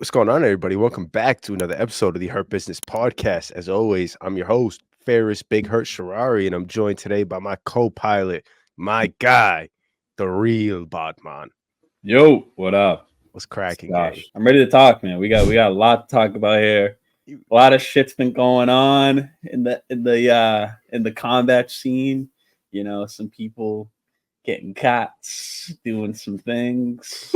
What's going on, everybody? Welcome back to another episode of the Hurt Business Podcast. As always, I'm your host, Ferris Big Hurt Sharari, and I'm joined today by my co-pilot, my guy, the real Bodman. Yo, what up? What's cracking, Gosh, gang? I'm ready to talk, man. We got a lot to talk about here. A lot of shit's been going on in the combat scene. You know, some people getting cuts, doing some things.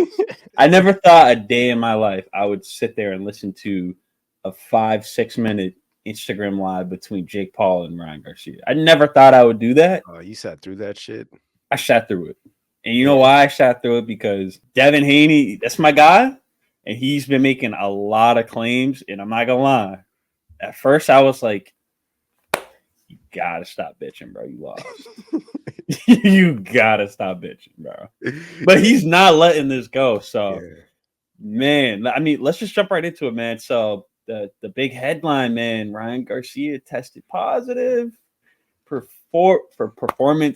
I never thought a day in my life I would sit there and listen to a 5-6 minute Instagram live between Jake Paul and Ryan Garcia. I never thought I would do that. Oh, you sat through that shit? I sat through it. And you know why I sat through it? Because Devin Haney, that's my guy. And he's been making a lot of claims. And I'm not going to lie. At first, I was like, you got to stop bitching, bro. You lost. You got to stop bitching, bro. But he's not letting this go. So, man, I mean, let's just jump right into it, man. So, the big headline, man, Ryan Garcia tested positive for performing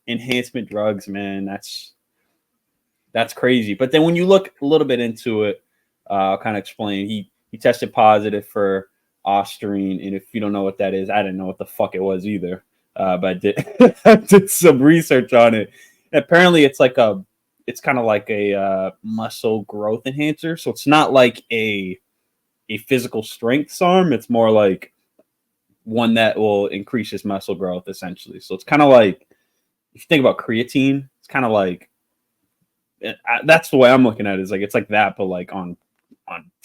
enhancement drugs, man. That's crazy. But then when you look a little bit into it, I'll kind of explain. He tested positive for ostarine, and if you don't know what that is, I didn't know what the fuck it was either. But I did some research on it. And apparently, it's kind of like a muscle growth enhancer. So it's not like a physical strength SARM. It's more like one that will increase his muscle growth, essentially. So it's kind of like, if you think about creatine, it's kind of like, that's the way I'm looking at it. Is like, it's like that, but like on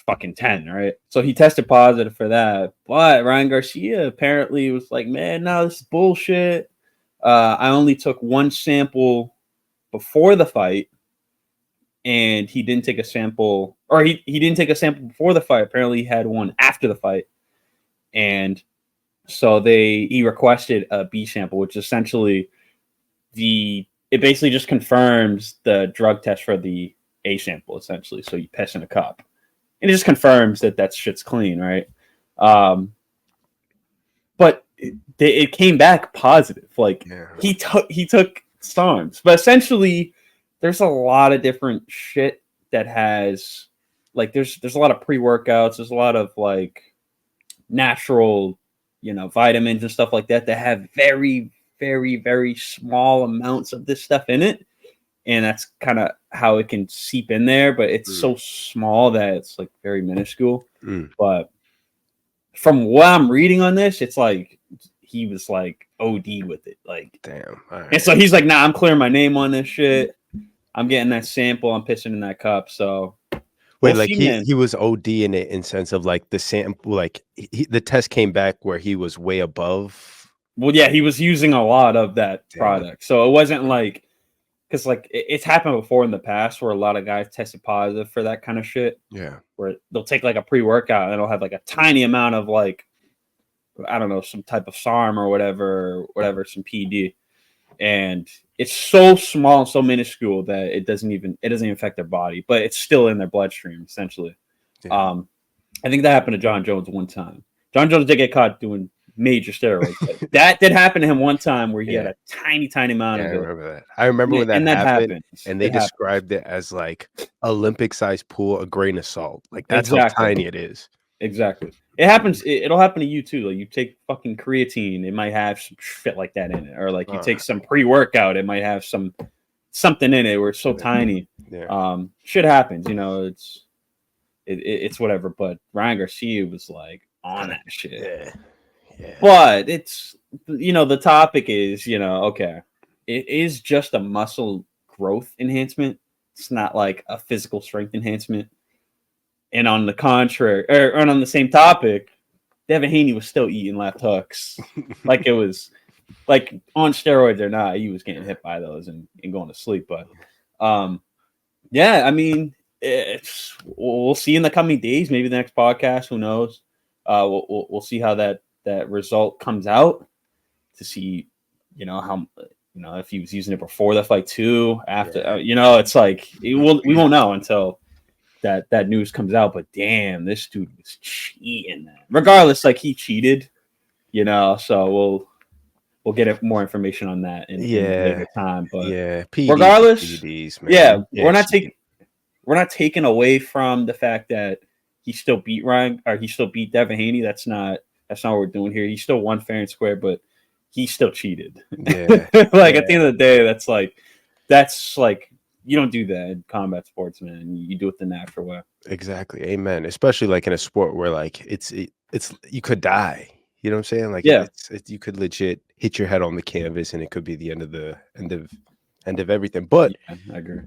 fucking 10, right? So he tested positive for that. But Ryan Garcia apparently was like, man, no, this is bullshit. I only took one sample before the fight, and he didn't take a sample, or he didn't take a sample before the fight. Apparently he had one after the fight. And so he requested a B sample, which essentially it basically just confirms the drug test for the A sample, essentially. So you piss in a cup, and it just confirms that shit's clean, right? But it came back positive. Like he took SARMs, but essentially there's a lot of different shit that has, like, there's a lot of pre-workouts. There's a lot of like natural, vitamins and stuff like that have very, very, very small amounts of this stuff in it. And that's kind of how it can seep in there, but it's so small that it's like very minuscule. But from what I'm reading on this, it's like he was like OD with it. Like, damn. Right. And so he's like, nah, I'm clearing my name on this shit. I'm getting that sample. I'm pissing in that cup. So wait, like he was OD in it in sense of like the sample, like the test came back where he was way above. Well, yeah, he was using a lot of that product. So it wasn't like, because like it's happened before in the past where a lot of guys tested positive for that kind of shit. Yeah. Where they'll take like a pre-workout and it'll have like a tiny amount of like, I don't know, some type of SARM or whatever, some PD. And it's so small and so minuscule that it doesn't even affect their body, but it's still in their bloodstream, essentially. Yeah. I think that happened to John Jones one time. John Jones did get caught doing major steroids. But that did happen to him one time where he had a tiny amount of it. I remember that. I remember when that happened. And they described it as like Olympic-sized pool, a grain of salt. Like, that's how tiny it is. Exactly. It happens. It'll happen to you too. Like, you take fucking creatine, it might have some shit like that in it, or like you take some pre-workout, it might have something in it where it's so tiny. Yeah. Shit happens. It's whatever. But Ryan Garcia was like on that shit. Yeah. But it's, the topic is, okay, it is just a muscle growth enhancement. It's not like a physical strength enhancement. And on the contrary, or on the same topic, Devin Haney was still eating left hooks. Like, it was like on steroids or not, he was getting hit by those and going to sleep. But yeah, I mean, we'll see in the coming days, maybe the next podcast, who knows? We'll see how that result comes out, to see, how, if he was using it before the fight too, after, it's like, we won't know until that news comes out. But damn, this dude was cheating. Regardless, like, he cheated, so we'll get more information on that in later time. But regardless, PEDs, man. We're not taking we're not taking away from the fact that he still beat Ryan or he still beat Devin Haney. That's not what we're doing here. He still won fair and square, but he still cheated. Yeah. Like at the end of the day, that's like you don't do that in combat sports, man. You do it the natural way. Exactly. Amen. Especially like in a sport where like it's you could die. You know what I'm saying? Like Yeah. it's you could legit hit your head on the canvas and it could be the end of everything. But Yeah, I agree.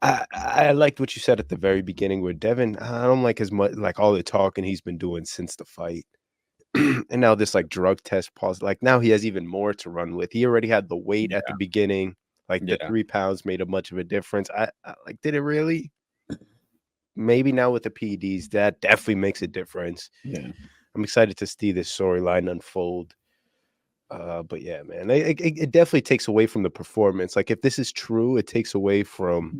I liked what you said at the very beginning where Devin, I don't like as much like all the talking he's been doing since the fight. And now this like drug test pause, like now he has even more to run with. He already had the weight at the beginning, like the Yeah. 3 pounds made a much of a difference. I like, did it really? Maybe now with the PEDs, that definitely makes a difference. Yeah. I'm excited to see this storyline unfold. But yeah, man, it definitely takes away from the performance. Like if this is true, it takes away from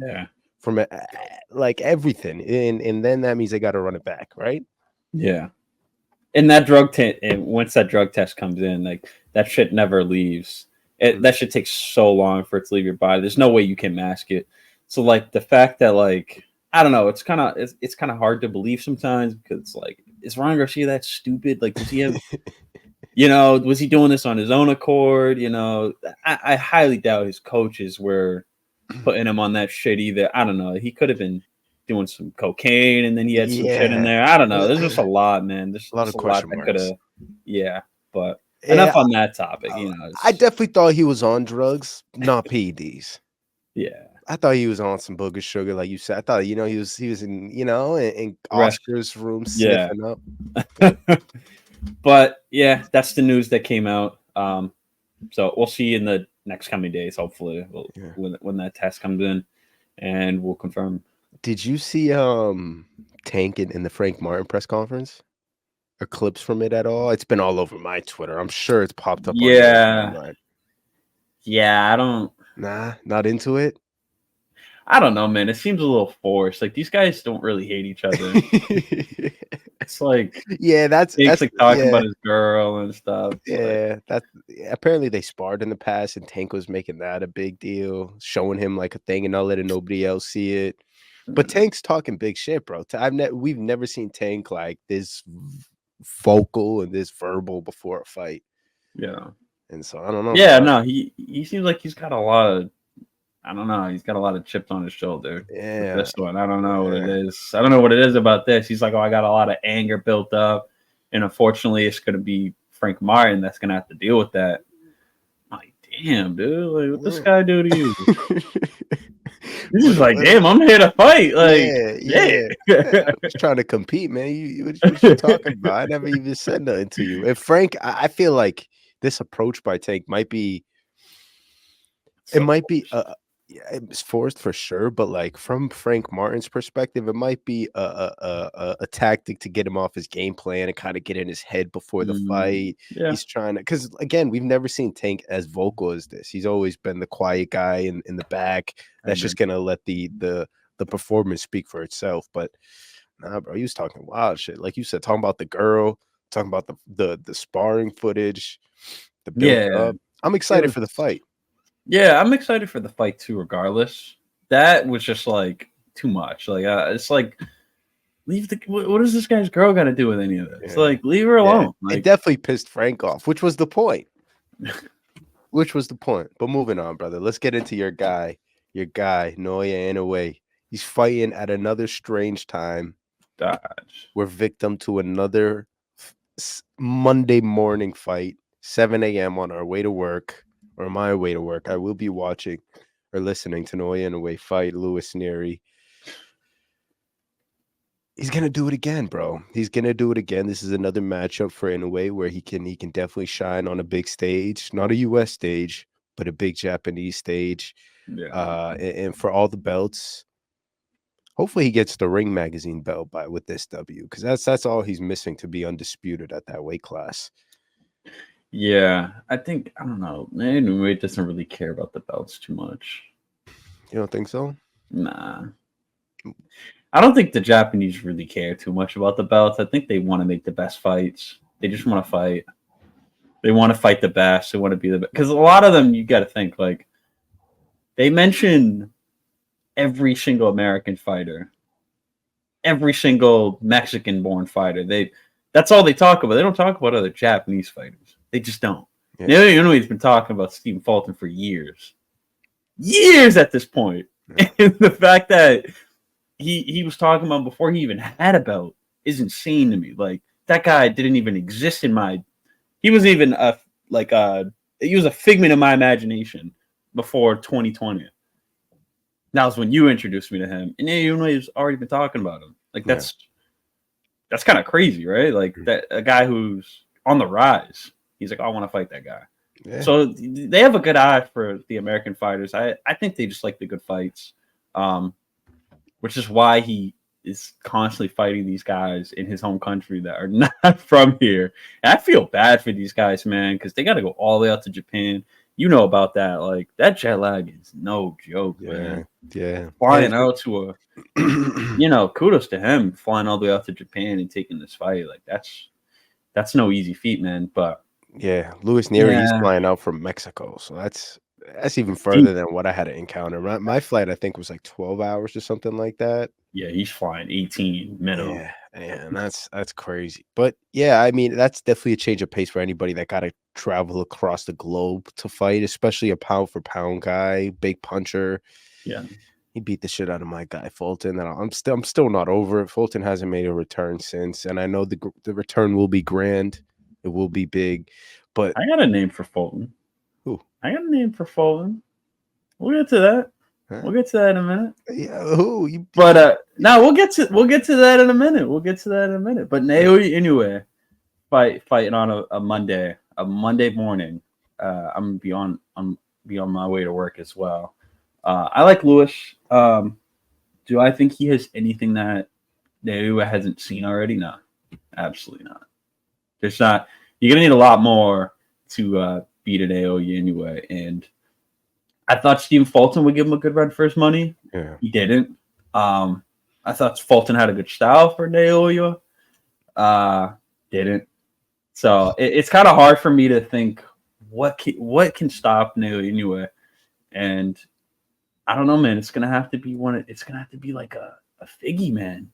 like everything, and then that means they got to run it back, right? Yeah. And that and once that drug test comes in, like that shit never leaves. That shit takes so long for it to leave your body. There's no way you can mask it. So like the fact that like I don't know, it's kind of hard to believe sometimes because it's like, is Ryan Garcia that stupid? Like, does he have, was he doing this on his own accord? I highly doubt his coaches were putting him on that shit either. I don't know. He could have been doing some cocaine and then he had some shit in there. I don't know. There's just a lot, man. There's a lot of question marks. Could have, but enough on that topic. I definitely thought he was on drugs, not PEDs. Yeah. I thought he was on some booger sugar, like you said. I thought, he was in, in Oscar's room sniffing up. But yeah, that's the news that came out. So we'll see in the next coming days, hopefully, when that test comes in, and we'll confirm. Did you see Tank in the Frank Martin press conference? Or clips from it at all? It's been all over my Twitter. I'm sure it's popped up. Yeah, I don't. Nah, not into it. I don't know, man. It seems a little forced. Like these guys don't really hate each other. It's like that's like talking about his girl and stuff. Yeah, apparently they sparred in the past, and Tank was making that a big deal, showing him like a thing and not letting nobody else see it. But Tank's talking big shit, bro. We've never seen Tank like this vocal and this verbal before a fight. Yeah, and so I don't know. Yeah, no, he seems like he's got a lot of. I don't know. He's got a lot of chips on his shoulder. Yeah. This one. I don't know what it is. I don't know what it is about this. He's like, oh, I got a lot of anger built up. And unfortunately, it's going to be Frank Martin that's going to have to deal with that. I'm like, damn, dude. Like, what this guy do to you? He's just like, damn, I'm here to fight. Like, I'm just trying to compete, man. What you talking about? I never even said nothing to you. And Frank, I feel like this approach by Tank might be, it's forced for sure, but like from Frank Martin's perspective, it might be a tactic to get him off his game plan and kind of get in his head before the fight. Yeah. He's trying to, because again, we've never seen Tank as vocal as this. He's always been the quiet guy in the back. That's just gonna let the performance speak for itself. But nah, bro, he was talking wild shit, like you said, talking about the girl, talking about the sparring footage, the build up. I'm excited for the fight. Yeah, I'm excited for the fight too, regardless. That was just like too much. Like, it's like, what is this guy's girl got to do with any of this? Like, leave her alone. Like, it definitely pissed Frank off, which was the point. But moving on, brother. Let's get into your guy, Naoya Inoue. He's fighting at another strange time. We're victim to another Monday morning fight, 7 a.m. on our way to work. Or my way to work. I will be watching or listening to Naoya Inoue fight Luis Nery. He's gonna do it again, bro. He's gonna do it again. This is another matchup for Inoue where he can definitely shine on a big stage, not a US stage, but a big Japanese stage. And for all the belts, hopefully he gets the Ring Magazine belt with this W, because that's all he's missing to be undisputed at that weight class. Yeah, I don't know. Inoue doesn't really care about the belts too much. You don't think so? Nah. I don't think the Japanese really care too much about the belts. I think they want to make the best fights. They just want to fight. They want to fight the best. They want to be the best. Because a lot of them, you got to think, like, they mention every single American fighter every single Mexican-born fighter. That's all they talk about. They don't talk about other Japanese fighters. They just don't. Yeah. Naoya Inoue been talking about Stephen Fulton for years at this point. Yeah. And the fact that he was talking about before he even had a belt is insane to me. Like, that guy didn't even exist in my. He was even he was a figment of my imagination before 2020. That was when you introduced me to him, and Inoue already been talking about him. Like, that's kind of crazy, right? Like, that a guy who's on the rise. He's like, I want to fight that guy. Yeah. So they have a good eye for the American fighters. I think they just like the good fights, which is why he is constantly fighting these guys in his home country that are not from here. And I feel bad for these guys, man, because they got to go all the way out to Japan. You know about that. Like, that jet lag is no joke, man. Yeah. Flying out to a, kudos to him flying all the way out to Japan and taking this fight. Like, that's no easy feat, man. But yeah, Luis Nery, he's flying out from Mexico, so that's even further than what I had to encounter. My flight, I think, was like 12 hours or something like that. Yeah, he's flying 18 minimum. Yeah, and that's crazy. But yeah, I mean, that's definitely a change of pace for anybody that got to travel across the globe to fight, especially a pound for pound guy, big puncher. Yeah, he beat the shit out of my guy Fulton, and I'm still not over it. Fulton hasn't made a return since, and I know the return will be grand. It will be big, but I got a name for Fulton. Who? I got a name for Fulton. We'll get to that. Huh? We'll get to that in a minute. Yeah, who? But no, we'll get to that in a minute. But Naoya Inoue fighting on a Monday morning. I'm gonna be on my way to work as well. I like Luis. Do I think he has anything that Naoya hasn't seen already? No, absolutely not. There's not. You're gonna need a lot more to beat an Naoya Inoue, and I thought Stephen Fulton would give him a good run for his money. Yeah, he didn't. I thought Fulton had a good style for Naoya. Didn't. So it's kind of hard for me to think what can stop Naoya Inoue, and I don't know, man. It's gonna have to be It's gonna have to be like a Figgy, man,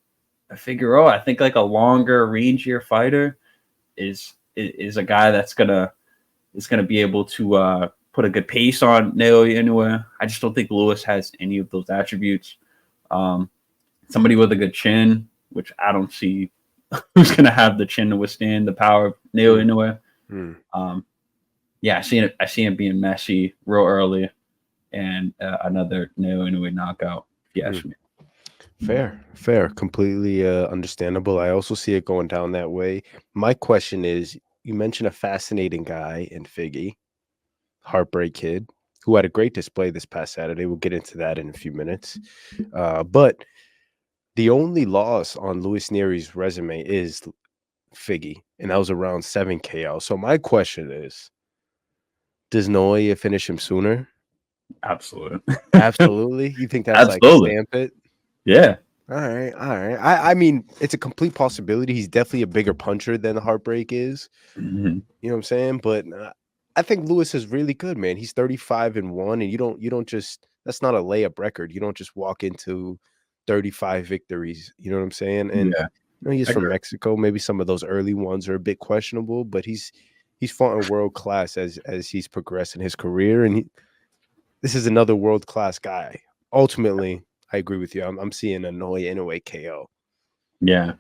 a Figueroa. I think like a longer, rangier fighter is a guy that's gonna be able to put a good pace on Naoya Inoue. I just don't think Luis has any of those attributes. Somebody with a good chin, which I don't see who's gonna have the chin to withstand the power of Naoya Inoue. Yeah, I see him being messy real early, and another Naoya Inoue knockout. Yes, fair, completely understandable. I also see it going down that way. My question is, you mentioned a fascinating guy in Figgy, Heartbreak Kid, who had a great display this past Saturday. We'll get into that in a few minutes. But the only loss on Luis Nery's resume is Figgy, and that was around 7 KO. So my question is, does Naoya finish him sooner? Absolutely. You think that's like stamp it? Yeah. All right. I mean, it's a complete possibility. He's definitely a bigger puncher than the Heartbreak is. Mm-hmm. You know what I'm saying? But I think Luis is really good, man. He's 35-1, and you don't just, that's not a layup record. You don't just walk into 35 victories. You know what I'm saying? And he's from Mexico. Maybe some of those early ones are a bit questionable, but he's fought in world class as he's progressed in his career, and this is another world class guy. Ultimately, I agree with you. I'm seeing a Naoya Inoue KO. Yeah,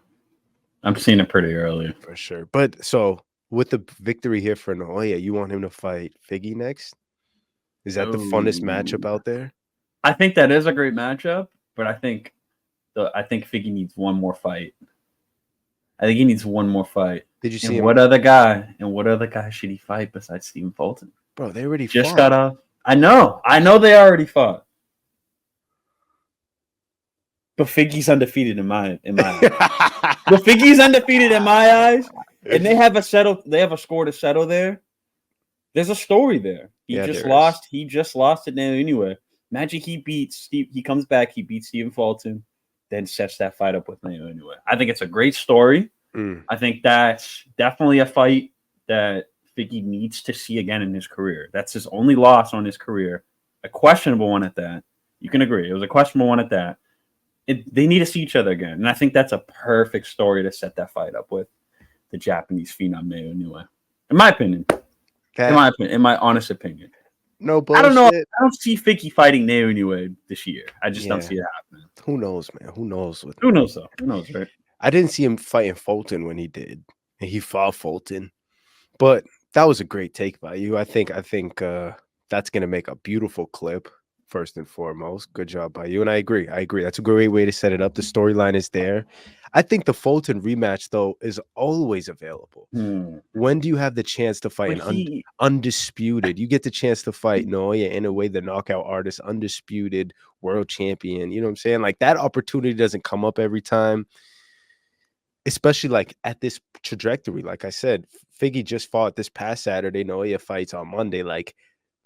I'm seeing it pretty early for sure. But so with the victory here for Naoya, you want him to fight Figgy next? Is that the funnest matchup out there? I think that is a great matchup, but I think Figgy needs one more fight. I think he needs one more fight. Did you see him? What other guy should he fight besides Stephen Fulton? Bro, they already just got off. I know they already fought. But Figgy's undefeated in my eyes. But Figgy's undefeated in my eyes, and they have a score to settle there. There's a story there. He just lost to Naoya Inoue. Imagine he comes back, he beats Stephen Fulton, then sets that fight up with Naoya Inoue. I think it's a great story. I think that's definitely a fight that Figgy needs to see again in his career. That's his only loss on his career. A questionable one at that. You can agree. It was a questionable one at that. they need to see each other again. And I think that's a perfect story to set that fight up with the Japanese phenom Naoya Inoue. In my opinion. In my honest opinion. No bullshit. I don't know. I don't see Figgy fighting Naoya Inoue this year. I just don't see it happening. Who knows, man? Who knows? Who knows, though? Who knows, right? I didn't see him fighting Fulton when he did. And he fought Fulton. But that was a great take by you. I think that's going to make a beautiful clip, first and foremost. Good job by you. And I agree. That's a great way to set it up. The storyline is there. I think the Fulton rematch, though, is always available. When do you have the chance to fight an undisputed? You get the chance to fight Naoya Inoue, the knockout artist, undisputed world champion. You know what I'm saying? Like, that opportunity doesn't come up every time, especially like at this trajectory. Like I said, Figgy just fought this past Saturday. Naoya fights on Monday. Like,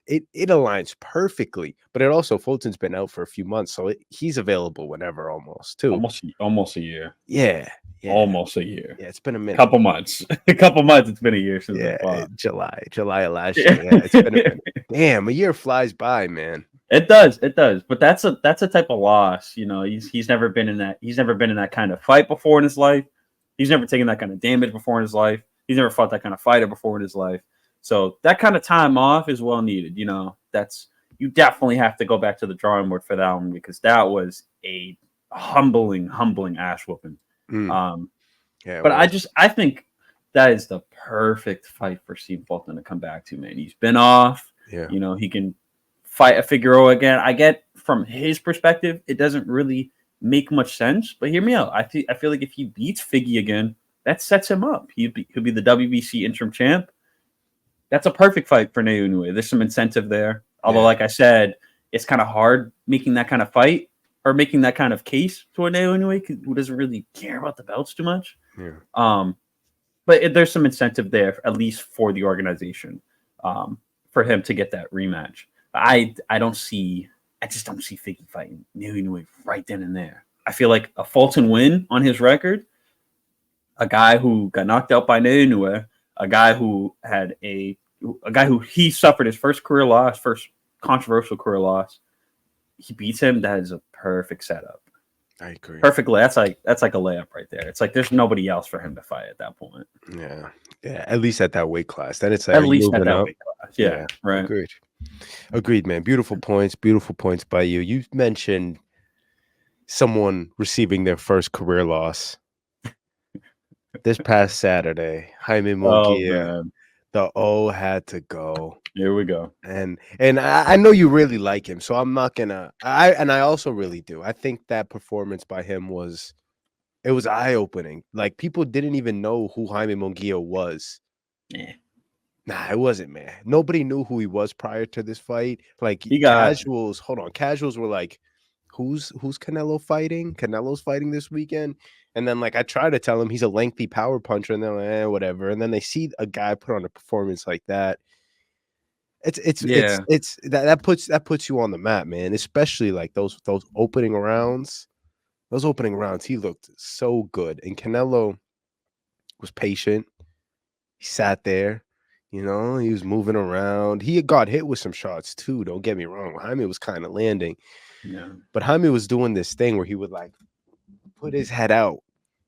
it aligns perfectly, but it also, Fulton's been out for a few months, so he's available whenever, almost too. Almost a year. Yeah. Almost a year. Yeah, it's been a minute. Couple months. It's been a year since they fought. July of last year. Yeah, it's been a minute. Damn, a year flies by, man. It does. But that's a type of loss. You know, he's never been in that. He's never been in that kind of fight before in his life. He's never taken that kind of damage before in his life. He's never fought that kind of fighter before in his life. So that kind of time off is well needed. You know, you definitely have to go back to the drawing board for that one, because that was a humbling ass whooping. But I think that is the perfect fight for Steve Fulton to come back to, man. He's been off. Yeah. You know, he can fight a Figueroa again. I get from his perspective, it doesn't really make much sense, but hear me out. I feel like if he beats Figgy again, that sets him up. He'll be the WBC interim champ. That's a perfect fight for Naoya Inoue. There's some incentive there. Although, like I said, it's kind of hard making that kind of fight or making that kind of case to a Naoya Inoue who doesn't really care about the belts too much. Yeah. But there's some incentive there, at least for the organization, for him to get that rematch. I just don't see Figgy fighting Naoya Inoue right then and there. I feel like a Fulton win on his record, a guy who got knocked out by Naoya Inoue, a guy who he suffered his first controversial career loss. He beats him. That is a perfect setup. I agree. Perfectly. That's like a layup right there. It's like there's nobody else for him to fight at that point. Yeah. At least at that weight class. Then it's like at least at that weight class. Yeah. Right. Agreed, man. Beautiful points by you. You mentioned someone receiving their first career loss this past Saturday. Jaime Munguia. The O had to go. Here we go. And I know you really like him, so I'm not gonna. I also really do. I think that performance by him was eye opening. Like, people didn't even know who Jaime Munguia was. Yeah. Nah, it wasn't, man. Nobody knew who he was prior to this fight. Like, casuals were like, who's Canelo fighting? Canelo's fighting this weekend. And then, like, I try to tell them he's a lengthy power puncher, and they're like, whatever. And then they see a guy put on a performance like that. That puts you on the map, man. Especially like those opening rounds. Those opening rounds, he looked so good. And Canelo was patient. He sat there, you know, he was moving around. He got hit with some shots too. Don't get me wrong. Jaime was kind of landing. Yeah. But Jaime was doing this thing where he would like put his head out.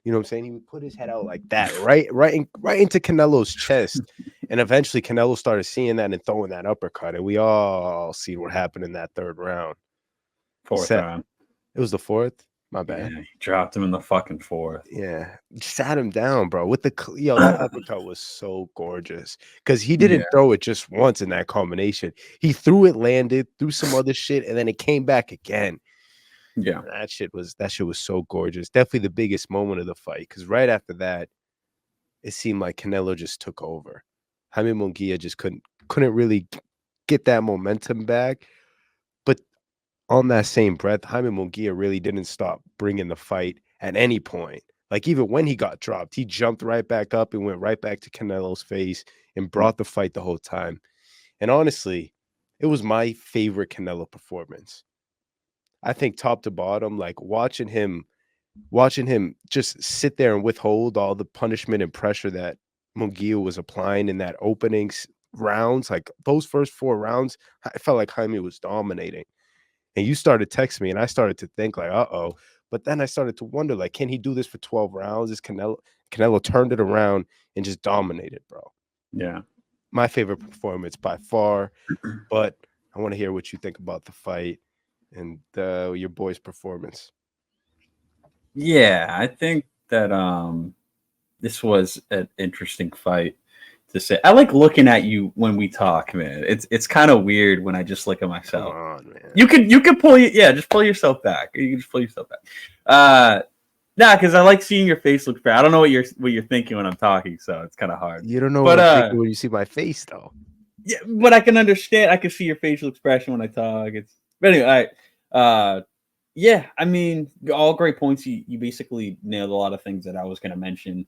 You know what I'm saying? He would put his head out like that, right into Canelo's chest. And eventually Canelo started seeing that and throwing that uppercut. And we all see what happened in that third round. Fourth round. It was the fourth? My bad. Yeah, he dropped him in the fucking fourth. Yeah. Sat him down, bro. That uppercut was so gorgeous. Because he didn't throw it just once in that combination. He threw it, landed, threw some other shit, and then it came back again. Yeah. That shit was so gorgeous. Definitely the biggest moment of the fight. Because right after that, it seemed like Canelo just took over. Jaime Munguia just couldn't really get that momentum back. But on that same breath, Jaime Munguia really didn't stop bringing the fight at any point. Like, even when he got dropped, he jumped right back up and went right back to Canelo's face and brought the fight the whole time. And honestly, it was my favorite Canelo performance. I think top to bottom, like watching him just sit there and withhold all the punishment and pressure that Munguia was applying in that opening rounds. Like, those first 4 rounds, I felt like Jaime was dominating. And you started texting me, and I started to think like, uh-oh. But then I started to wonder, like, can he do this for 12 rounds? Is Canelo turned it around and just dominated, bro. Yeah. My favorite performance by far. But I want to hear what you think about the fight and your boy's performance. Yeah, I think that this was an interesting fight to say. I like looking at you when we talk, man. It's kind of weird when I just look at myself. Come on, man. You could just pull yourself back. You can just pull yourself back. Nah, because I like seeing your face look fair. I don't know what you're thinking when I'm talking, so it's kind of hard. You don't know what I'm thinking when you see my face, though. Yeah, but I can understand. I can see your facial expression when I talk. But anyway, yeah, I mean, all great points. You basically nailed a lot of things that I was going to mention.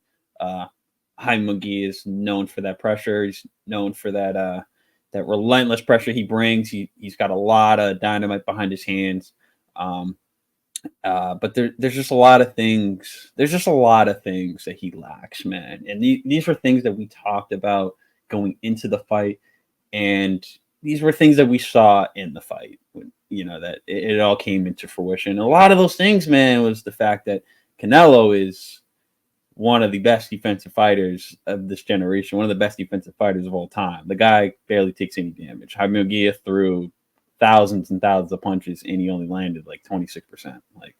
Jaime Munguia is known for that pressure. He's known for that relentless pressure he brings. He's got a lot of dynamite behind his hands. But there's just a lot of things. There's just a lot of things that he lacks, man. And these were things that we talked about going into the fight, and these were things that we saw in the fight. That it all came into fruition. A lot of those things, man, was the fact that Canelo is one of the best defensive fighters of this generation, one of the best defensive fighters of all time. The guy barely takes any damage. Jaime Munguia threw thousands and thousands of punches, and he only landed like 26%. Like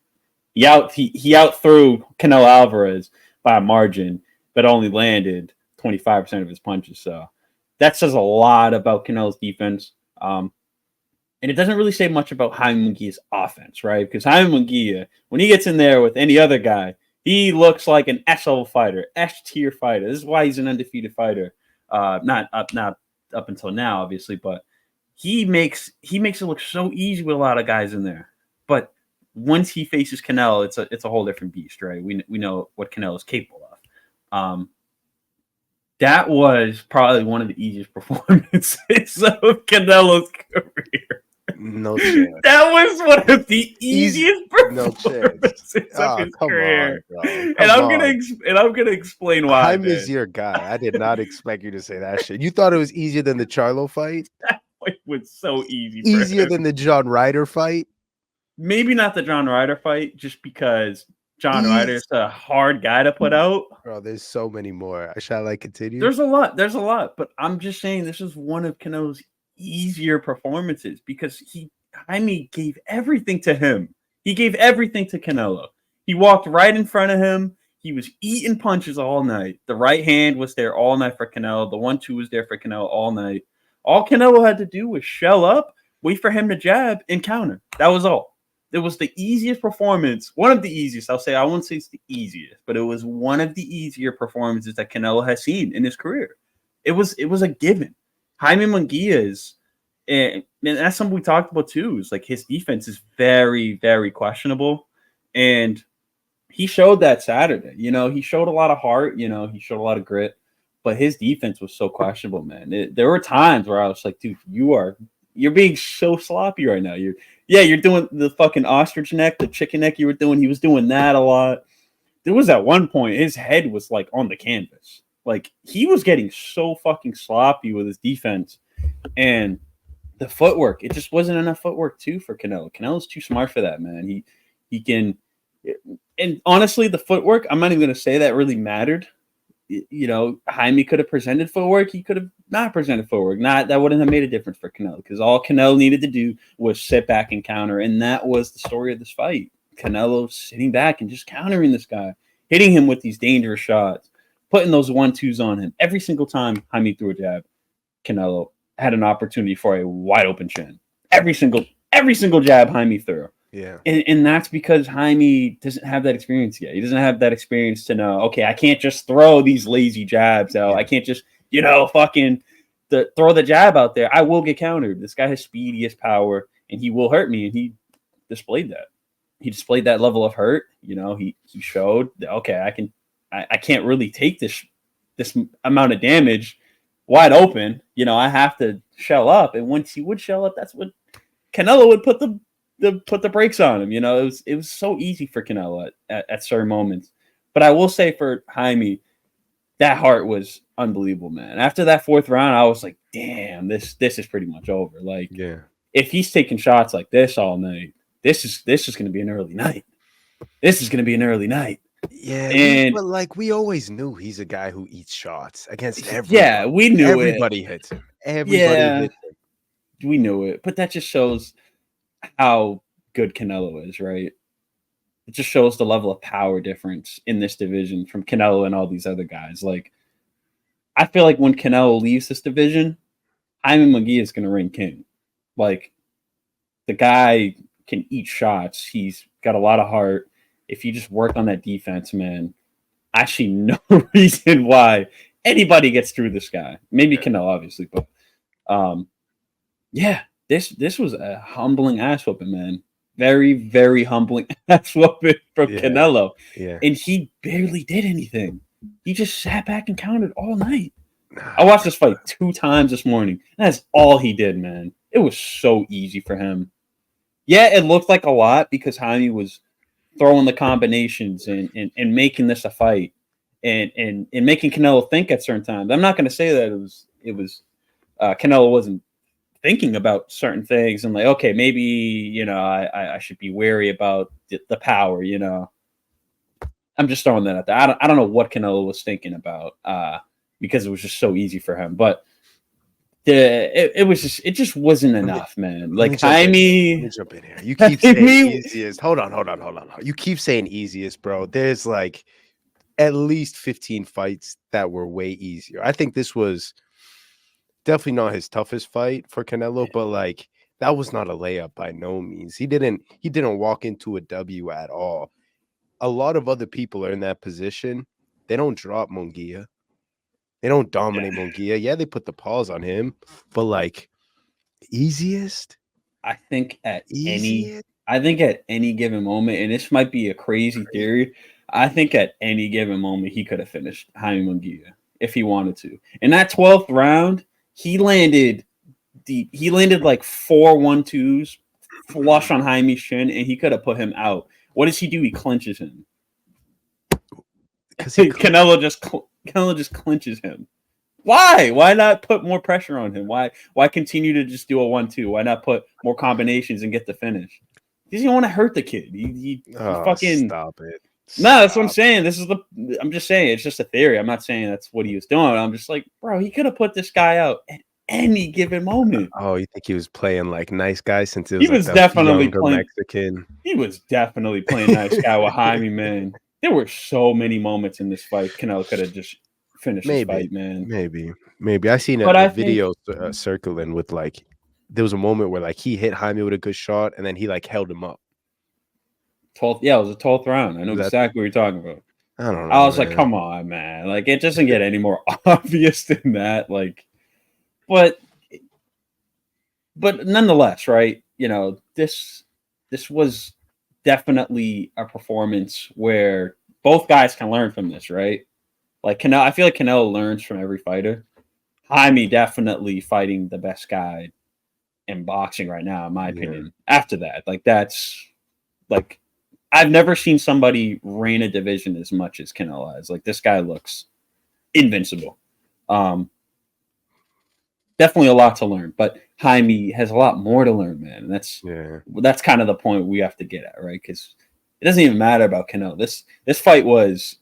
he outthrew Canelo Alvarez by a margin, but only landed 25% of his punches. So that says a lot about Canelo's defense. And it doesn't really say much about Jaime Munguia's offense, right? Because Jaime Munguia, when he gets in there with any other guy, he looks like an S-level fighter, S-tier fighter. This is why he's an undefeated fighter. Not up until now, obviously, but he makes it look so easy with a lot of guys in there. But once he faces Canelo, it's a whole different beast, right? We know what Canelo is capable of. That was probably one of the easiest performances of Canelo's career. No chance. That was one of the easiest performances of his career. And I'm gonna explain why. Jaime's your guy. I did not expect you to say that shit. You thought it was easier than the Charlo fight? That fight was so easy. Easier than the John Ryder fight? Maybe not the John Ryder fight, just because John Ryder's a hard guy to put out. Bro, there's so many more. Shall I continue? There's a lot. But I'm just saying this is one of Canelo's easier performances because Jaime gave everything to him. He gave everything to Canelo. He walked right in front of him. He was eating punches all night. The right hand was there all night for Canelo. The 1-2 was there for Canelo all night. All Canelo had to do was shell up, wait for him to jab, and counter. That was all. It was the easiest performance, one of the easiest. I won't say it's the easiest, but it was one of the easier performances that Canelo has seen in his career. It was a given. Jaime Munguia's, and that's something we talked about too, is like his defense is very, very questionable. And he showed that Saturday. He showed a lot of heart, he showed a lot of grit, but his defense was so questionable, man. There were times where I was like, dude, you're being so sloppy right now. You're doing the fucking ostrich neck, the chicken neck you were doing. He was doing that a lot. There was at one point his head was like on the canvas. Like he was getting so fucking sloppy with his defense and the footwork. It just wasn't enough footwork too for Canelo. Canelo's too smart for that, man. He can, and honestly, the footwork, I'm not even going to say that really mattered. Jaime could have presented footwork. He could have not presented footwork. That wouldn't have made a difference for Canelo because all Canelo needed to do was sit back and counter. And that was the story of this fight. Canelo sitting back and just countering this guy, hitting him with these dangerous shots, putting those 1-2s on him. Every single time Jaime threw a jab, Canelo had an opportunity for a wide open chin. Every single jab Jaime threw. Yeah. And that's because Jaime doesn't have that experience yet. He doesn't have that experience to know, okay, I can't just throw these lazy jabs out. I can't just, fucking throw the jab out there. I will get countered. This guy has speed, he has power, and he will hurt me. And he displayed that. He displayed that level of hurt. He showed that, okay, I can't really take this amount of damage wide open. I have to shell up. And once he would shell up, that's what Canelo would put the brakes on him. It was so easy for Canelo at certain moments. But I will say for Jaime, that heart was unbelievable, man. After that fourth round, I was like, damn, this is pretty much over. Like, yeah, if he's taking shots like this all night, this is going to be an early night. this is going to be an early night. Yeah, And but like we always knew he's a guy who eats shots against everybody. yeah, we knew Everybody hits him. Everybody Yeah, hits him. we knew it. But that just shows how good Canelo is, right? It just shows the level of power difference in this division from Canelo and all these other guys. Like, I feel like when Canelo leaves this division, Jaime Munguia is going to reign king. Like, the guy can eat shots. He's got a lot of heart. If you just work on that defense, man, I see no reason why anybody gets through this guy. Maybe Canelo, obviously, but yeah, this was a humbling ass whooping, man. Very, very humbling ass whooping from Canelo. Yeah. And he barely did anything. He just sat back and counted all night. I watched this fight 2 times this morning. That's all he did, man. It was so easy for him. Yeah, it looked like a lot because Jaime was throwing the combinations and making this a fight and making Canelo think at certain times. I'm not going to say that it was Canelo wasn't thinking about certain things and like, okay, maybe, I should be wary about the power, I'm just throwing that out there. I don't know what Canelo was thinking about because it was just so easy for him. But it just wasn't enough, man. Like Jaime, let me jump in here. You keep saying easiest. Hold on. You keep saying easiest, bro. There's like at least 15 fights that were way easier. I think this was definitely not his toughest fight for Canelo, but like that was not a layup by no means. He didn't walk into a W at all. A lot of other people are in that position. They don't drop Munguia. They don't dominate Munguia. Yeah, they put the paws on him, but like easiest. I think at any given moment, and this might be a crazy theory, I think at any given moment he could have finished Jaime Munguia if he wanted to. In that 12th round, he landed like 4 1-2s flush on Jaime's chin, and he could have put him out. What does he do? He clinches him. Canelo just clinches him. Why? Why not put more pressure on him? Why continue to just do a 1-2? Why not put more combinations and get the finish? He doesn't want to hurt the kid. He fucking stop it. No, that's what I'm saying. I'm just saying it's just a theory. I'm not saying that's what he was doing. I'm just like, bro, he could have put this guy out at any given moment. Oh, you think he was playing like nice guy since it was, he was like definitely playing Mexican? He was definitely playing nice guy with Jaime, man. There were so many moments in this fight. Canelo could have just finished this fight, man. Maybe. I seen a video circling with like there was a moment where like he hit Jaime with a good shot and then he like held him up. 12th, it was a 12th round. I know exactly what you're talking about. I don't know. I was like, come on, man. Like, it doesn't get any more obvious than that. Like, but nonetheless, right? This was definitely a performance where both guys can learn from this, right? Like Canelo, I feel like Canelo learns from every fighter. Jaime definitely fighting the best guy in boxing right now, in my opinion. After that, like that's like I've never seen somebody reign a division as much as Canelo has. Like this guy looks invincible. Definitely a lot to learn, but Jaime has a lot more to learn, man. And that's kind of the point we have to get at, right? Because it doesn't even matter about Canelo. This fight was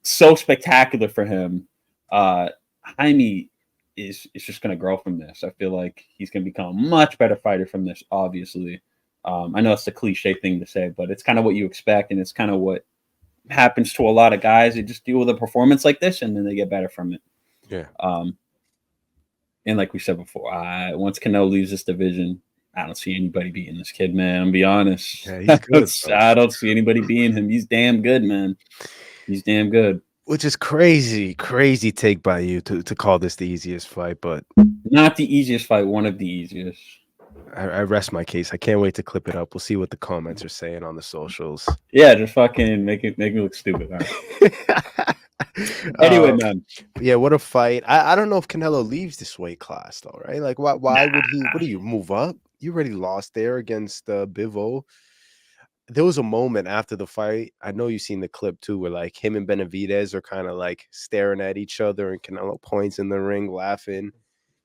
so spectacular for him. Jaime is just going to grow from this. I feel like he's going to become a much better fighter from this, obviously. I know it's a cliche thing to say, but it's kind of what you expect, and it's kind of what happens to a lot of guys. They just deal with a performance like this, and then they get better from it. Yeah. And like we said before, once Canelo leaves this division, I don't see anybody beating this kid, man. I'm be honest. Yeah, he's good. I don't see anybody beating him. He's damn good, man. He's damn good. Which is crazy take by you to call this the easiest fight, but not the easiest fight, one of the easiest. I rest my case. I can't wait to clip it up. We'll see what the comments are saying on the socials. Yeah, just fucking make me look stupid. Right. Anyway, man. Yeah, what a fight. I don't know if Canelo leaves this weight class though, right? Like why would he? What do you move up? You already lost there against Bivol. There was a moment after the fight. I know you've seen the clip too, where like him and Benavidez are kind of like staring at each other, and Canelo points in the ring laughing.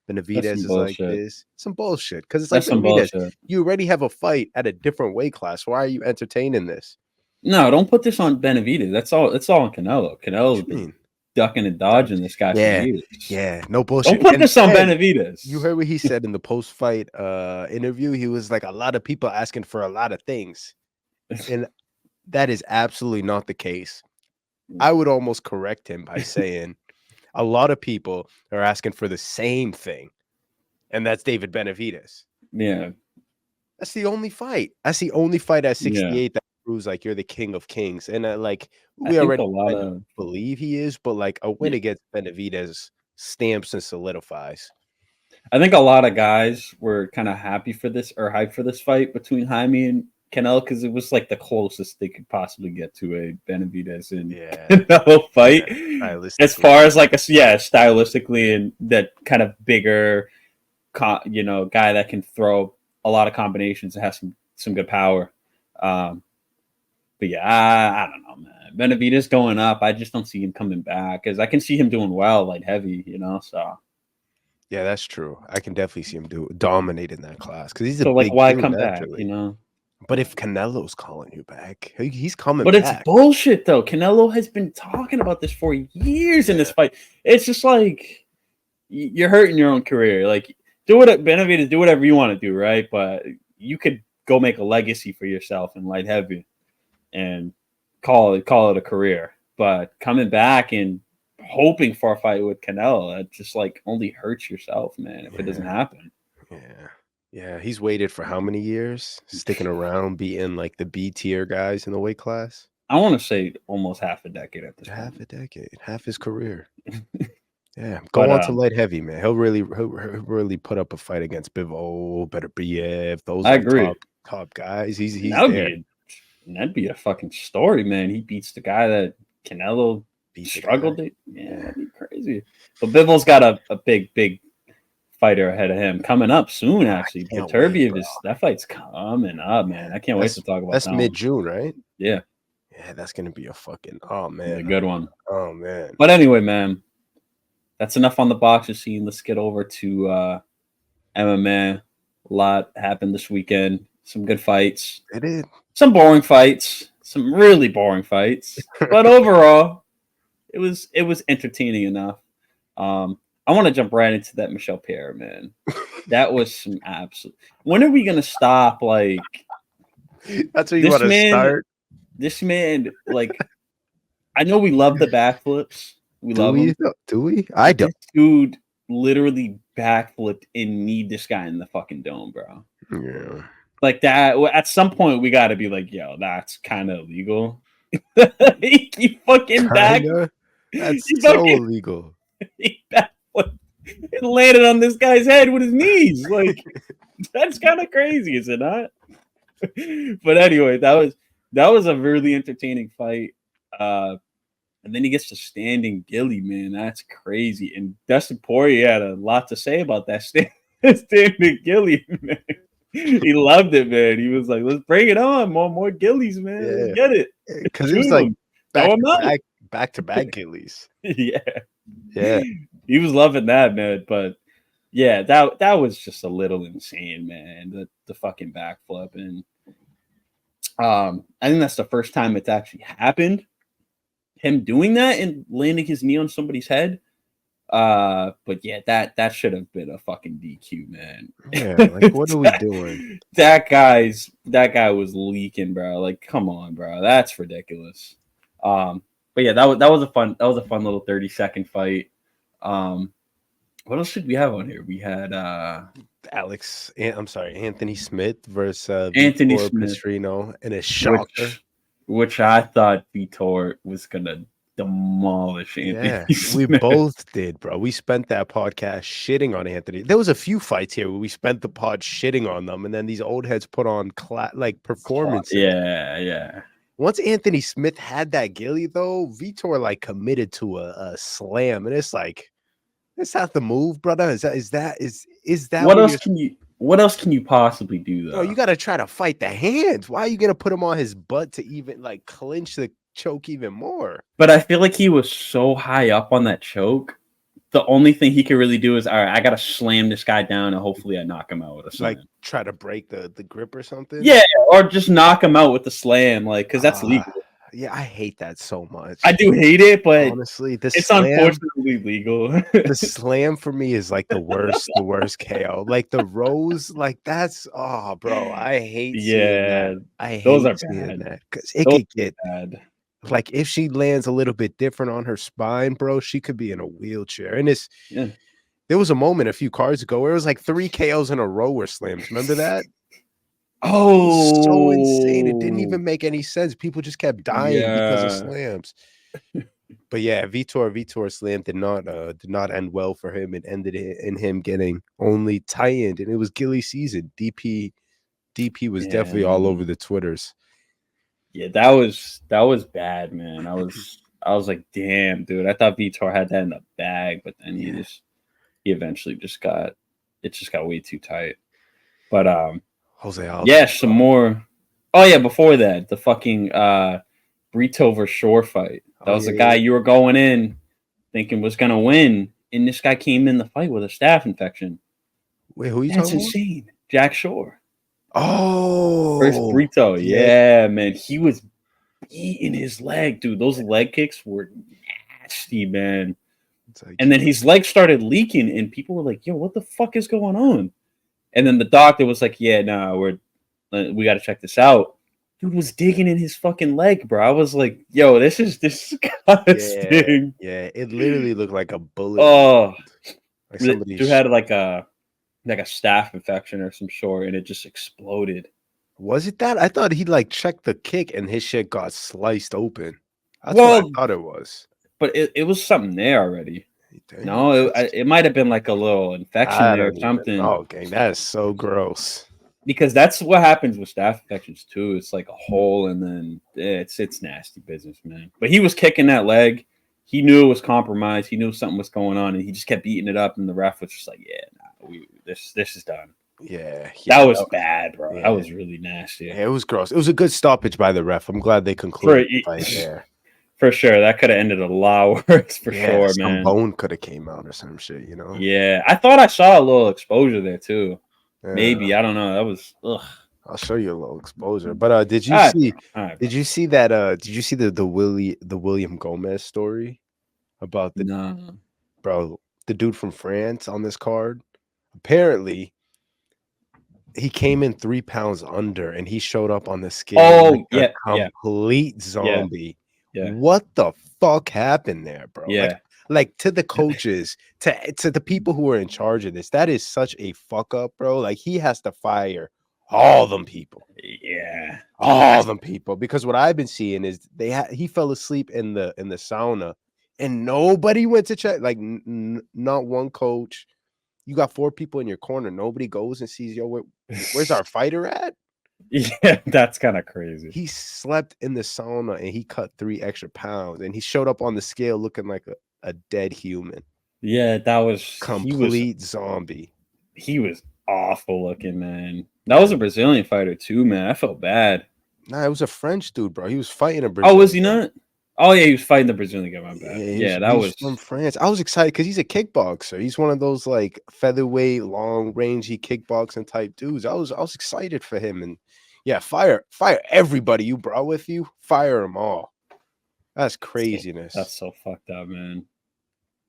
Benavidez is like this. Some bullshit. Because it's like Benavidez, you already have a fight at a different weight class. Why are you entertaining this? No, don't put this on Benavidez. That's all. It's all on Canelo. What Canelo's you been mean? ducking and dodging this guy for Yeah, years. yeah, no Don't bullshit. put And this on then Benavidez. you heard what he said in the post-fight interview. He was like, a lot of people asking for a lot of things, and that is absolutely not the case. I would almost correct him by saying a lot of people are asking for the same thing, and that's David Benavidez. Yeah, That's the only fight. That's the only fight at yeah. 68 that proves like you're the king of kings. And like I we think already a lot kind of of believe he is, but like a win yeah. against Benavidez stamps and solidifies. I think a lot of guys were kind of happy for this or hyped for this fight between Jaime and Canelo because it was like the closest they could possibly get to a Benavidez and Canelo fight. Yeah, as far as like stylistically and that kind of bigger, guy that can throw a lot of combinations and has some good power. But yeah, I don't know, man. Benavidez going up, I just don't see him coming back because I can see him doing well, light heavy, So yeah, that's true. I can definitely see him dominate in that class because he's a so big why dude, come naturally. back, But if Canelo's calling you back, he's coming But back. it's bullshit, though. Canelo has been talking about this for years in this fight. It's just like you're hurting your own career. Like, Benavidez, do whatever you want to do, right? But you could go make a legacy for yourself in light heavy and call it a career. But coming back and hoping for a fight with Canelo, that just like only hurts yourself, man, if it doesn't happen. Yeah. Yeah, he's waited for how many years? Sticking around, beating like the B tier guys in the weight class. I want to say almost half a decade at this point. Half a decade, half his career. Yeah, go on to light heavy, man. He'll really put up a fight against Bivol, Beterbiev. Those I like agree. top guys. He's there. That'd be a fucking story, man. He beats the guy that Canelo struggled to. Yeah, that'd be crazy. But Bivol's got a big fighter ahead of him coming up soon, actually. Beterbiev that fight's coming up, man. I can't wait to talk about that. That's mid-June, right? Yeah. Yeah, that's gonna be a fucking a good one. Oh man. But anyway, man, that's enough on the boxing scene. Let's get over to MMA. A lot happened this weekend. Some good fights. It did. Some boring fights. Some really boring fights. But overall, it was entertaining enough. I want to jump right into that Michelle Pierre, man. That was some absolute. When are we gonna stop? Like, that's where you want to start. This man, like, I know we love the backflips. We love him. Do we? I don't. This dude literally backflipped and kneed this guy in the fucking dome, bro. Yeah. Like that. At some point, we got to be like, yo, that's kind of illegal. He fucking back. That's so illegal. He backflipped and landed on this guy's head with his knees. Like, that's kind of crazy, is it not? But anyway, that was a really entertaining fight. And then he gets to standing Gilly, man. That's crazy. And Dustin Poirier had a lot to say about that standing Gilly, man. He loved it, man. He was like, let's bring it on. More Gillies, man. Yeah. Let's get it. Because it was like back to back Gillies. Yeah. Yeah. He was loving that, man. But yeah, that was just a little insane, man. The fucking backflip. And I think that's the first time it's actually happened. Him doing that and landing his knee on somebody's head. But yeah, that should have been a fucking DQ, man. Yeah, like what are we doing? That guy was leaking, bro. Like, come on, bro. That's ridiculous. But yeah, that was a fun little 30-second fight. What else did we have on here? We had Anthony Smith versus Anthony Vitor Smith Pestrino in a shocker. Which I thought Vitor was gonna demolish Anthony Smith. We both did, bro. We spent that podcast shitting on Anthony. There was a few fights here where we spent the pod shitting on them, and then these old heads put on performances. Yeah. Once Anthony Smith had that Gilly, though, Vitor like committed to a slam, and it's like that's not the move, brother. Is that? What else can you possibly do, though? No, you got to try to fight the hands. Why are you gonna put him on his butt to even like clinch the choke even more? But I feel like he was so high up on that choke the only thing he can really do is, all right, I gotta slam this guy down and hopefully I knock him out with a slam. Like try to break the grip or something. Yeah, or just knock him out with the slam, like because that's legal. Yeah, I hate that so much. I do hate it, but honestly, it's unfortunately legal. The slam for me is like the worst KO. Like the Rose, like that's bro, I hate seeing that. I hate seeing that because it could get bad. Like if she lands a little bit different on her spine, bro, she could be in a wheelchair. And there was a moment a few cards ago where it was like 3 KOs in a row were slams. Remember that? Oh, so insane. It didn't even make any sense. People just kept dying because of slams. But yeah, Vitor slam did not end well for him. It ended in him getting only tie-in, and it was Gilly season. DP was definitely all over the Twitters. Yeah, that was bad, man. I was like, damn, dude. I thought Vitor had that in the bag, but then he eventually just got way too tight. But Jose Aldo. Yeah, some more. Oh yeah, before that, the fucking Brito versus Shore fight. That was the guy you were going in thinking was gonna win, and this guy came in the fight with a staph infection. Wait, who are you That's talking insane. About? Jack Shore. Oh, first Brito. Yeah, man. He was beating his leg, dude. Those leg kicks were nasty, man. And then his leg started leaking, and people were like, "Yo, what the fuck is going on?" And then the doctor was like, "Yeah, no, we got to check this out." Dude was digging in his fucking leg, bro. I was like, "Yo, this is disgusting." Yeah, it literally looked like a bullet. Oh, like dude had like a staph infection or some sort, and it just exploded. Was it that? I thought he like checked the kick, and his shit got sliced open. That's what I thought it was. But it was something there already. Damn, no, it might have been like a little infection there or something. Oh, gang, that is so gross. Because that's what happens with staph infections too. It's like a hole, and then it's nasty business, man. But he was kicking that leg. He knew it was compromised. He knew something was going on, and he just kept eating it up. And the ref was just like, "Yeah, nah, this is done." Yeah, that was bad, bro. Yeah. That was really nasty. Yeah, it was gross. It was a good stoppage by the ref. I'm glad they concluded the fight there. For sure, that could have ended a lot worse. For sure, some man. Bone could have came out or some shit, you know. Yeah, I thought I saw a little exposure there too. Yeah. Maybe, I don't know. That was. Ugh. I'll show you a little exposure. But did you see? Did you see that? Did you see the William Gomez story about the bro, the dude from France on this card? Apparently, he came in 3 pounds under, and he showed up on the scale. Oh, a complete zombie. Yeah. What the fuck happened there, bro? Yeah. Like to the coaches, to the people who are in charge of this, that is such a fuck up, bro. Like he has to fire all them people. Yeah. All them people. Because what I've been seeing is he fell asleep in the sauna and nobody went to check. Like not one coach. You got 4 people in your corner. Nobody goes and sees, yo, where's our fighter at? Yeah, that's kind of crazy. He slept in the sauna and he cut 3 extra pounds and he showed up on the scale looking like a dead human. Yeah, that was complete zombie. He was awful looking, man. That was a Brazilian fighter too, man. I felt bad. Nah, it was a French dude, bro. He was fighting a Brazilian. Oh, was he not? Oh yeah, he was fighting the Brazilian guy. My bad. Yeah, that was from France. I was excited because he's a kickboxer. He's one of those like featherweight, long rangy kickboxing type dudes. I was excited for him, and yeah, fire everybody you brought with you. Fire them all. That's craziness. That's so fucked up, man.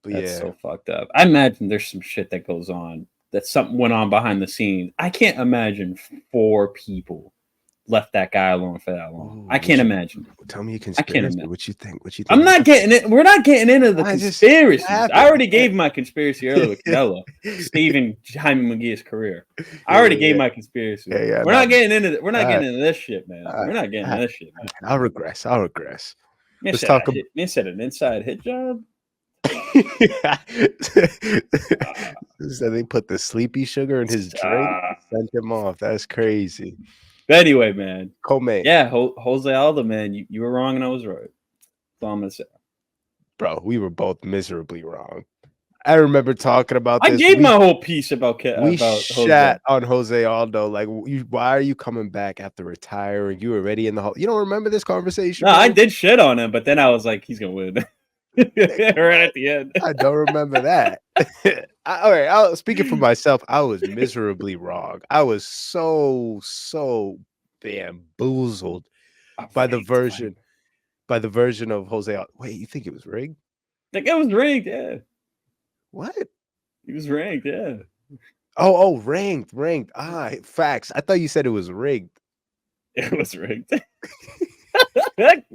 But That's so fucked up. I imagine there's some shit that goes on. That something went on behind the scenes. I can't imagine 4 people left that guy alone for that long. I can't imagine. Tell me a conspiracy. What you think? I'm not getting it. We're not getting into the conspiracies. I already gave my conspiracy earlier with Canelo, Steven Jaime Munguia's career. I already gave my conspiracy. We're not getting into it. We're not getting into this shit, man. We're not getting into this shit, man. I'll regress. Let's talk about. Man said an inside hit job. So they put the sleepy sugar in his drink, sent him off. That's crazy. But anyway, man, co-main. Yeah, Jose Aldo, man, you were wrong and I was right. That's all I'm gonna say. Bro, we were both miserably wrong. I remember talking about this. I gave my whole piece about we shat on Jose Aldo. Like, why are you coming back after retiring? You were already in the hall. You don't remember this conversation? No, bro? I did shit on him, but then I was like, he's gonna win. right at the end. I don't remember that. All right, speaking for myself, I was miserably wrong. I was so bamboozled by the version of Jose. Wait, you think it was rigged? Like it was rigged, yeah. What? He was ranked, yeah. Oh, ranked. Facts. I thought you said it was rigged. It was rigged.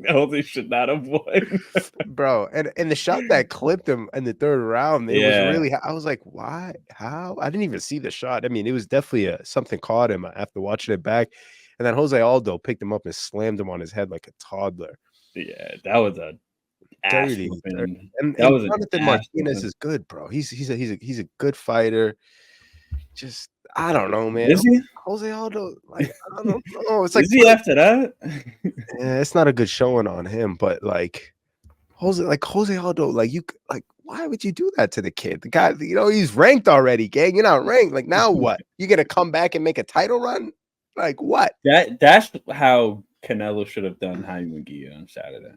Jose should not have won. Bro, and the shot that clipped him in the third round, it was Yeah. really, I was like, why? How? I didn't even see the shot. I mean, it was definitely something caught him after watching it back. And then Jose Aldo picked him up and slammed him on his head like a toddler. Yeah, that was a ass Dirty. whooping. And That was Jonathan an ass Martinez whooping. is good, bro. He's a good fighter. Just I don't know, man. Is he? Jose Aldo, like I don't know. It's like Is he after that? it's not a good showing on him, but like Jose Aldo, why would you do that to the kid? The guy, he's ranked already, gang. You're not ranked. Like now what? You gonna come back and make a title run? Like what? That's how Canelo should have done Jaime Munguia on Saturday.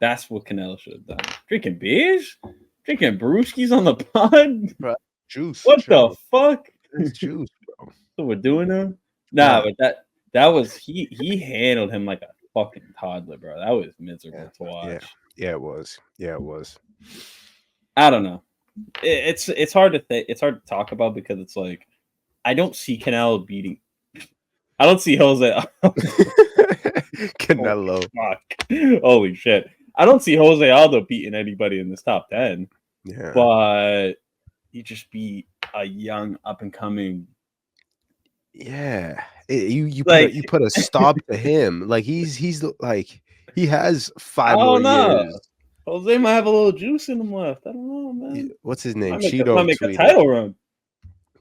That's what Canelo should have done. Drinking beers? Drinking brewskis on the pod? Bro, juice. What the fuck? It's juice, bro. So we're doing that? Nah, but that was he handled him like a fucking toddler, bro. That was miserable to watch. Yeah, it was. I don't know. It's hard to it's hard to talk about because it's like I don't see Canelo beating. I don't see Jose. Canelo. Fuck. Holy shit. I don't see Jose Aldo beating anybody in this top 10. Yeah. But he just beat a young up and coming. Yeah. You put a stop to him. Like he's like he has 5 more years. Jose might have a little juice in him left. I don't know, man. What's his name? Cheeto might make a title run.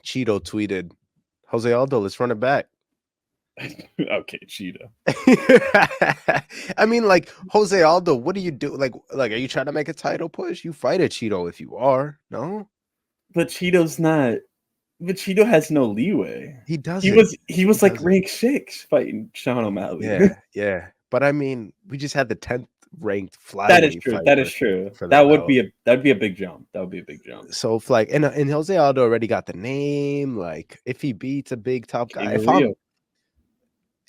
Cheeto tweeted, Jose Aldo, let's run it back. Okay, Cheeto. I mean, like Jose Aldo, what do you do? Like, are you trying to make a title push? You fight a Cheeto if you are, no? But Cheeto's not. But Cheeto has no leeway. He doesn't. He was like rank 6 fighting Sean O'Malley. Yeah. But I mean, we just had the 10th ranked flyweight. That is true. That'd be a big jump. That would be a big jump. So if and Jose Aldo already got the name. Like if he beats a big top guy,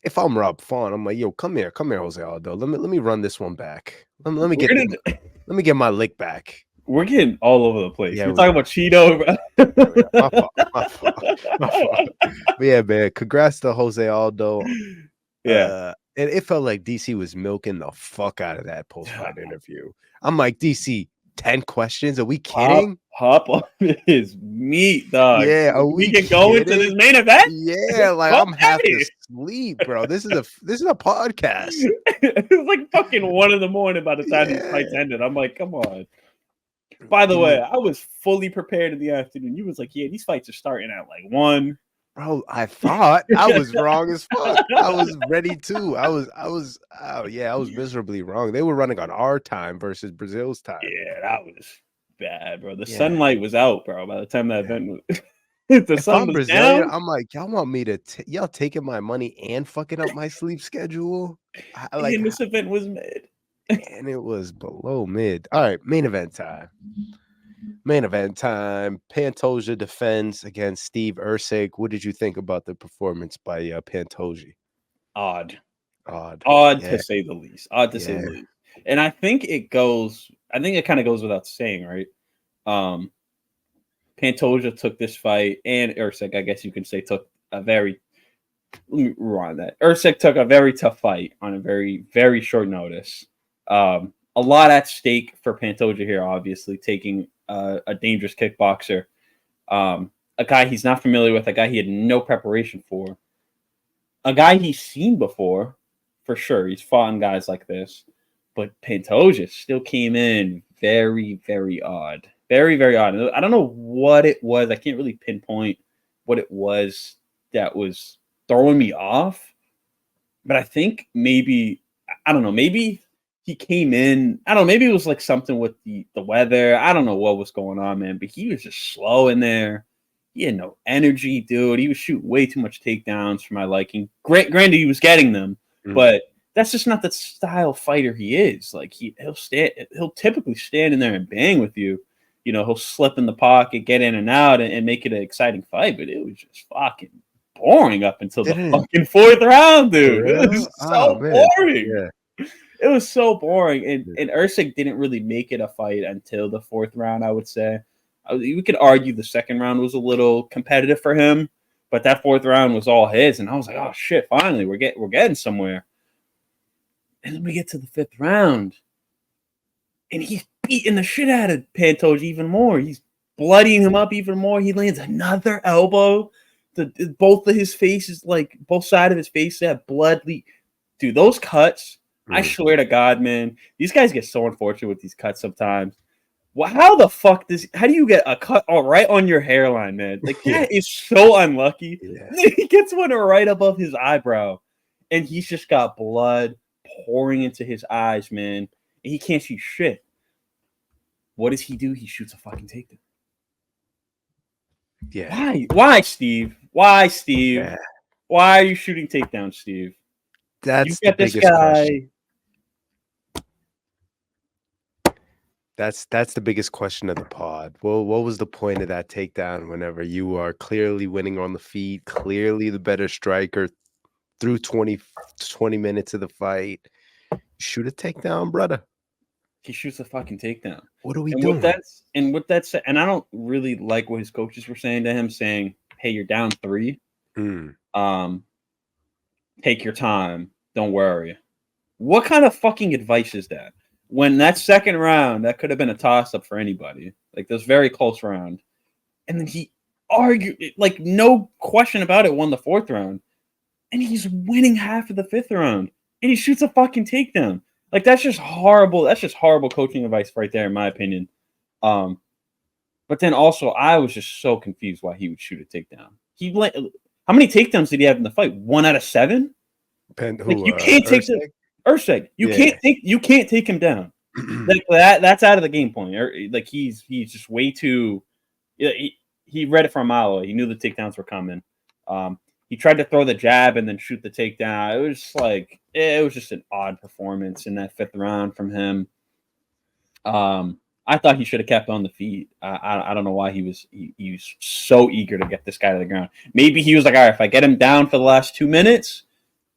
if I'm Rob Font, I'm like, yo, come here, Jose Aldo. Let me run this one back. Let me get my lick back. We're getting all over the place. Yeah, we're talking about Cheeto. My fault. But yeah, man. Congrats to Jose Aldo. Yeah. And it felt like DC was milking the fuck out of that post-fight interview. I'm like, DC, 10 questions? Are we kidding? Hop on his meat, dog. Yeah, we can go into this main event. Yeah, like I'm half asleep, bro. This is a podcast. It was like fucking 1 a.m. by the time these fights ended. I'm like, come on. By the way, I was fully prepared in the afternoon. You was like, yeah, these fights are starting at like 1. Bro, I thought I was wrong as fuck. I was ready too. I was miserably wrong. They were running on our time versus Brazil's time. Yeah, that was bad, bro. The sunlight was out, bro. By the time that event was the sun was Brazilian, down. I'm like, y'all want me to y'all taking my money and fucking up my sleep schedule? And this event was mid. And it was below mid. All right, main event time. Pantoja defends against Steve Erceg. What did you think about the performance by Pantoja? Odd yeah. to say the least. Say the least. And I think it kind of goes without saying, right? Pantoja took this fight, and Erceg, I guess you can say, took a very. Let me rewind that. Erceg took a very tough fight on a very, very short notice. A lot at stake for Pantoja here, obviously, taking a dangerous kickboxer, a guy he's not familiar with, a guy he had no preparation for, a guy he's seen before, for sure. He's fought on guys like this, but Pantoja still came in very, very odd. Very, very odd. I don't know what it was. I can't really pinpoint what it was that was throwing me off, but I think maybe he came in. I don't know. Maybe it was like something with the weather. I don't know what was going on, man. But he was just slow in there. He had no energy, dude. He was shooting way too much takedowns for my liking. Granted, he was getting them, but that's just not the style fighter he is. Like he'll typically stand in there and bang with you. You know, he'll slip in the pocket, get in and out, and make it an exciting fight. But it was just fucking boring up until the fucking fourth round, dude. It was so boring. Yeah. It was so boring. And Erceg didn't really make it a fight until the fourth round, I would say. We could argue the second round was a little competitive for him, but that fourth round was all his. And I was like, oh shit, finally we're getting somewhere. And then we get to the fifth round, and he's beating the shit out of Pantoja even more. He's bloodying him up even more. He lands another elbow. Both of his faces, like both sides of his face, have blood leak. Dude, those cuts, I swear to God, man, these guys get so unfortunate with these cuts sometimes. Well, how the fuck how do you get a cut right on your hairline, man? Like, that is so unlucky. Yeah. He gets one right above his eyebrow, and he's just got blood pouring into his eyes, man. And he can't see shit. What does he do? He shoots a fucking takedown. Yeah. Why, Steve? Why, Steve? Yeah. Why are you shooting takedowns, Steve? That's the biggest question. That's the biggest question of the pod. Well, what was the point of that takedown whenever you are clearly winning on the feet, clearly the better striker through 20 minutes of the fight? Shoot a takedown, brother. He shoots a fucking takedown. What are we doing? With that said, and I don't really like what his coaches were saying to him, saying, hey, you're down 3. Take your time. Don't worry. What kind of fucking advice is that? When that second round, that could have been a toss-up for anybody. Like, this very close round. And then he argued, like, no question about it, won the fourth round. And he's winning half of the fifth round. And he shoots a fucking takedown. Like, that's just horrible. That's just horrible coaching advice right there, in my opinion. But then also, I was just so confused why he would shoot a takedown. How many takedowns did he have in the fight? 1 out of 7? You can't take Erceg. You can't take him down. Like that's out of the game point. Like he's just way too. He read it from a mile away. He knew the takedowns were coming. He tried to throw the jab and then shoot the takedown. It was like it was just an odd performance in that fifth round from him. I thought he should have kept on the feet. I don't know why he was so eager to get this guy to the ground. Maybe he was like, all right, if I get him down for the last 2 minutes,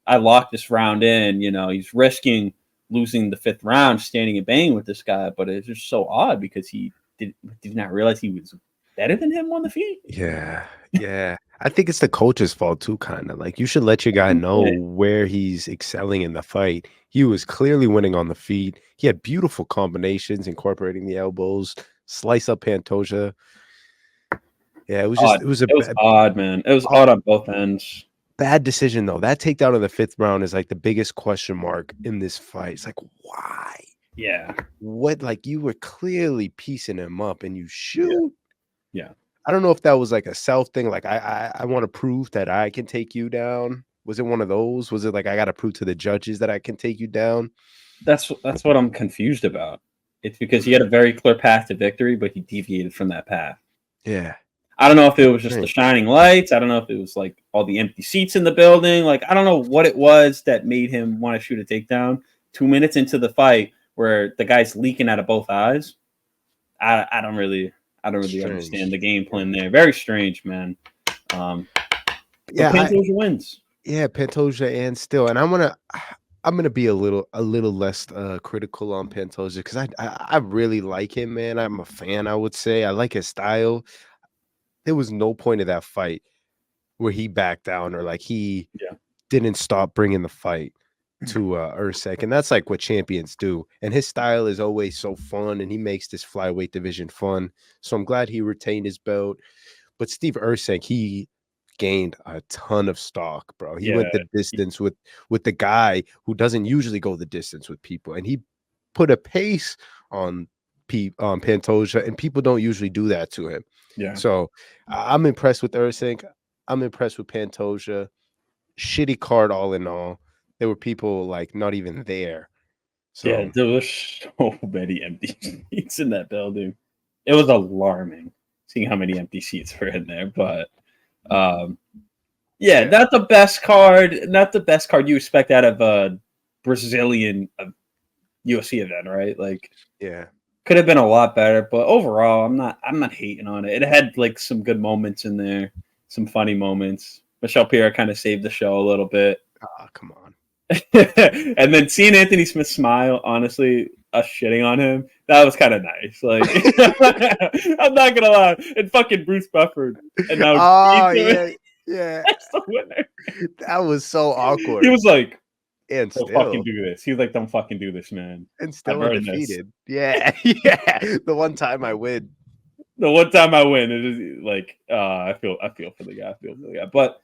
I lock this round in. You know, he's risking losing the fifth round, standing and banging with this guy. But it's just so odd because he did not realize he was better than him on the feet. Yeah. I think it's the coach's fault too, kind of. Like, you should let your guy know where he's excelling in the fight. He was clearly winning on the feet. He had beautiful combinations, incorporating the elbows, slice up Pantoja. Yeah, it was just it was odd, man. It was odd on both ends. Bad decision though. That takedown in the fifth round is like the biggest question mark in this fight. It's like, why? Yeah. What? Like, you were clearly piecing him up and you shoot. Yeah. I don't know if that was like a self thing. Like, I want to prove that I can take you down. Was it one of those? Was it like, I got to prove to the judges that I can take you down? That's what I'm confused about. It's because he had a very clear path to victory, but he deviated from that path. Yeah. I don't know if it was just the shining lights. I don't know if it was like all the empty seats in the building. Like, I don't know what it was that made him want to shoot a takedown 2 minutes into the fight where the guy's leaking out of both eyes. I don't really understand the game plan there. Very strange, man. Pantoja wins. Yeah, Pantoja and still. And I'm gonna be a little less critical on Pantoja because I really like him, man. I'm a fan, I would say. I like his style. There was no point of that fight where he backed down or like he didn't stop bringing the fight to Erceg. And that's like what champions do. And his style is always so fun, and he makes this flyweight division fun. So I'm glad he retained his belt. But Steve Erceg, he gained a ton of stock, bro. He went the distance with the guy who doesn't usually go the distance with people. And he put a pace on Pantoja, and people don't usually do that to him. Yeah. So I'm impressed with Erceg. I'm impressed with Pantoja. Shitty card all in all. There were people like not even there. So yeah, there was so many empty seats in that building. It was alarming seeing how many empty seats were in there. But not the best card. Not the best card you expect out of Brazilian UFC event, right? Like, Yeah. could have been a lot better, but overall, I'm not hating on it. It had like some good moments in there, some funny moments. Michelle Pierre kind of saved the show a little bit. Ah, come on. And then seeing Anthony Smith smile, honestly, us shitting on him, that was kind of nice. Like, I'm not gonna lie, and fucking Bruce Buffer, and now yeah, that's the winner. that was so awkward. He was like, and "Don't still, fucking do this." He was like, "Don't fucking do this, man." and still I've earned this. undefeated. Yeah, yeah. The one time I win. The one time I win, it is like I feel for the guy. But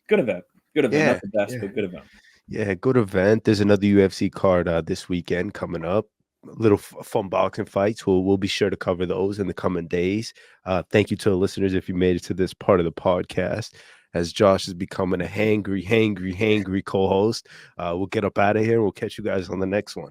good event. Yeah, Not the best, yeah. but good event. Yeah, good event. There's another UFC card this weekend coming up. Little fun boxing fights. We'll be sure to cover those in the coming days. Thank you to the listeners if you made it to this part of the podcast. As Josh is becoming a hangry co-host, we'll get up out of here. We'll catch you guys on the next one.